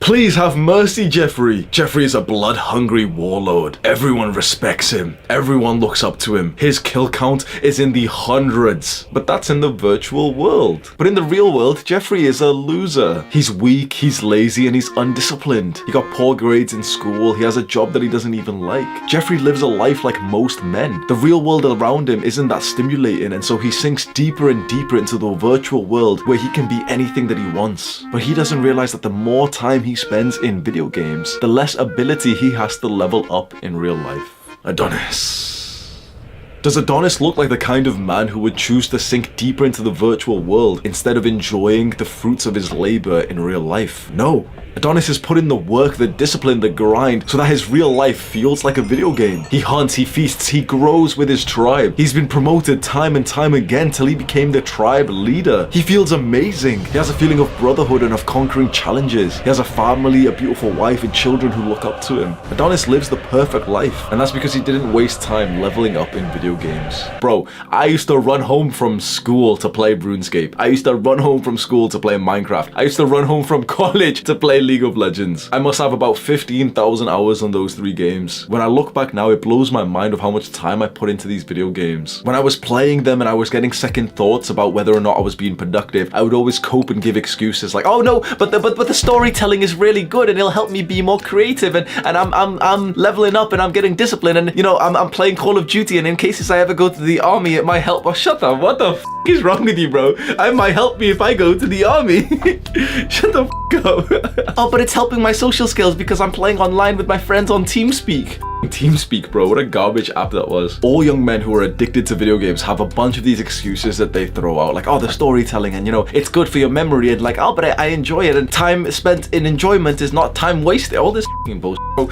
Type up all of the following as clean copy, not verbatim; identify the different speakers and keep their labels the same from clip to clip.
Speaker 1: Please have mercy, Jeffrey. Jeffrey is a blood-hungry warlord. Everyone respects him. Everyone looks up to him. His kill count is in the hundreds. But that's in the virtual world. But in the real world, Jeffrey is a loser. He's weak, he's lazy, and he's undisciplined. He got poor grades in school. He has a job that he doesn't even like. Jeffrey lives a life like most men. The real world around him isn't that stimulating, and so he sinks deeper and deeper into the virtual world where he can be anything that he wants. But he doesn't realize that the more time he spends in video games, the less ability he has to level up in real life. Adonis. Does Adonis look like the kind of man who would choose to sink deeper into the virtual world instead of enjoying the fruits of his labor in real life? No. Adonis has put in the work, the discipline, the grind, so that his real life feels like a video game. He hunts, he feasts, he grows with his tribe. He's been promoted time and time again till he became the tribe leader. He feels amazing. He has a feeling of brotherhood and of conquering challenges. He has a family, a beautiful wife, and children who look up to him. Adonis lives the perfect life, and that's because he didn't waste time leveling up in video games. Bro, I used to run home from school to play RuneScape. I used to run home from school to play Minecraft. I used to run home from college to play League of Legends. I must have about 15,000 hours on those 3 games. When I look back now, it blows my mind of how much time I put into these video games. When I was playing them and I was getting second thoughts about whether or not I was being productive, I would always cope and give excuses like, oh no, but the storytelling is really good and it'll help me be more creative, and I'm leveling up and I'm getting disciplined, and you know, I'm playing Call of Duty, and in cases I ever go to the army it might help. Oh, shut up, what the f is wrong with you, bro? It might help me if I go to the army. Shut the f up. Oh, but it's helping my social skills because I'm playing online with my friends on TeamSpeak. TeamSpeak, bro, what a garbage app that was. All young men who are addicted to video games have a bunch of these excuses that they throw out, like, oh, the storytelling, and you know, it's good for your memory, and like, oh, but I enjoy it, and time spent in enjoyment is not time wasted. All this f***ing bullshit, bro.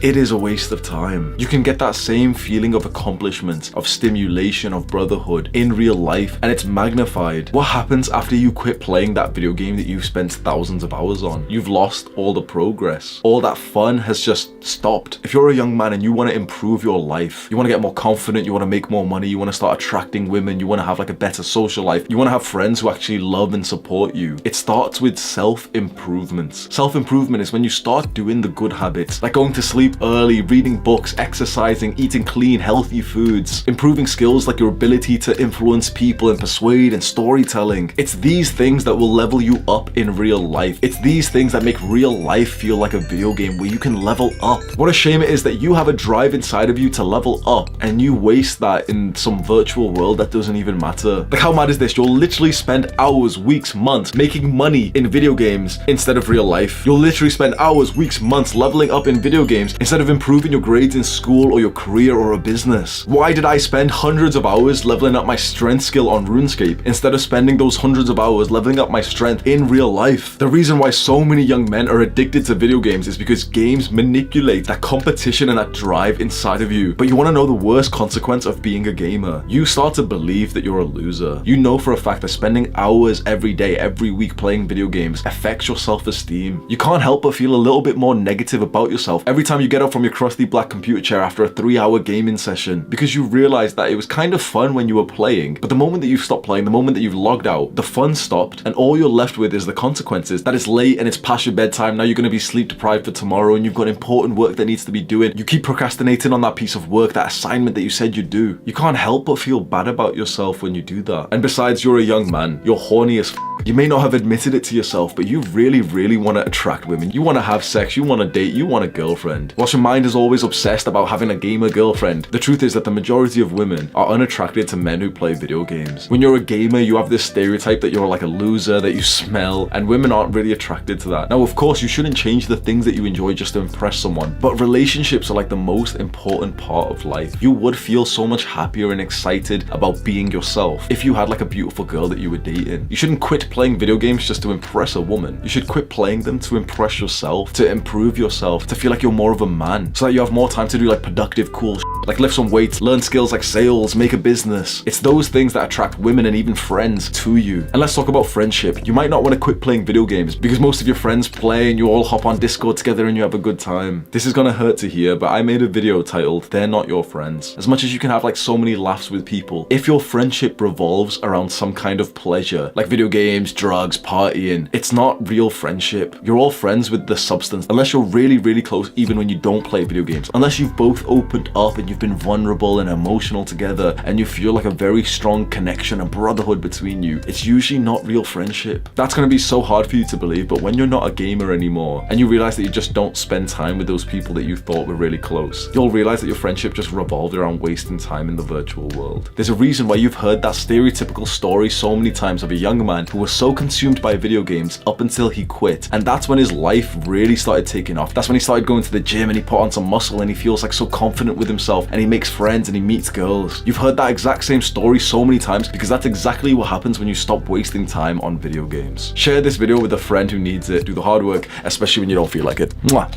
Speaker 1: It is a waste of time. You can get that same feeling of accomplishment, of stimulation, of brotherhood in real life, and it's magnified. What happens after you quit playing that video game that you've spent thousands of hours on? You've lost all the progress. All that fun has just stopped. If you're a young man and you want to improve your life, you want to get more confident, you want to make more money, you want to start attracting women, you want to have like a better social life, you want to have friends who actually love and support you, it starts with self-improvement. Self-improvement is when you start doing the good habits, like going to sleep early, reading books, exercising, eating clean, healthy foods, improving skills like your ability to influence people and persuade and storytelling. It's these things that will level you up in real life. It's these things that make real life feel like a video game where you can level up. What a shame it is that you have a drive inside of you to level up and you waste that in some virtual world that doesn't even matter. Like, how mad is this? You'll literally spend hours, weeks, months making money in video games instead of real life. You'll literally spend hours, weeks, months leveling up in video games instead of improving your grades in school or your career or a business. Why did I spend hundreds of hours leveling up my strength skill on RuneScape instead of spending those hundreds of hours leveling up my strength in real life? The reason why so many young men are addicted to video games is because games manipulate that competition and that drive inside of you. But you want to know the worst consequence of being a gamer? You start to believe that you're a loser. You know for a fact that spending hours every day, every week playing video games affects your self-esteem. You can't help but feel a little bit more negative about yourself every time you get up from your crusty black computer chair after a 3-hour gaming session, because you realize that it was kind of fun when you were playing, but the moment that you've stopped playing, the moment that you've logged out, the fun stopped, and all you're left with is the consequences. That it's late and it's past your bedtime. Now you're going to be sleep deprived for tomorrow, and you've got important work that needs to be doing. You keep procrastinating on that piece of work, that assignment that you said you'd do. You can't help but feel bad about yourself when you do that. And besides, you're a young man. You're horny as f. You may not have admitted it to yourself, but you really want to attract women. You want to have sex, you want to date, you want a girlfriend. Whilst your mind is always obsessed about having a gamer girlfriend, the truth is that the majority of women are unattracted to men who play video games. When you're a gamer, you have this stereotype that you're like a loser, that you smell, and women aren't really attracted to that. Now, of course, you shouldn't change the things that you enjoy just to impress someone, but relationships are like the most important part of life. You would feel so much happier and excited about being yourself if you had like a beautiful girl that you were dating. You shouldn't quit playing video games just to impress a woman. You should quit playing them to impress yourself, to improve yourself, to feel like you're more of a man, so that you have more time to do like productive, cool shit, like lift some weights, learn skills like sales, make a business. It's those things that attract women and even friends to you. And let's talk about friendship. You might not want to quit playing video games because most of your friends play and you all hop on Discord together and you have a good time. This is gonna hurt to hear, but I made a video titled, "They're Not Your Friends." As much as you can have like so many laughs with people, if your friendship revolves around some kind of pleasure, like video games, drugs, partying, it's not real friendship. You're all friends with the substance, unless you're really, really close, even when you don't play video games. Unless you've both opened up and you've been vulnerable and emotional together and you feel like a very strong connection, a brotherhood between you, it's usually not real friendship. That's gonna be so hard for you to believe, but when you're not a gamer anymore and you realize that you just don't spend time with those people that you thought were really close, you'll realize that your friendship just revolved around wasting time in the virtual world. There's a reason why you've heard that stereotypical story so many times of a young man who was so consumed by video games up until he quit, and that's when his life really started taking off. That's when he started going to the gym and he put on some muscle and he feels like so confident with himself and he makes friends and he meets girls. You've heard that exact same story so many times because that's exactly what happens when you stop wasting time on video games. Share this video with a friend who needs it. Do the hard work, especially when you don't feel like it. Mwah.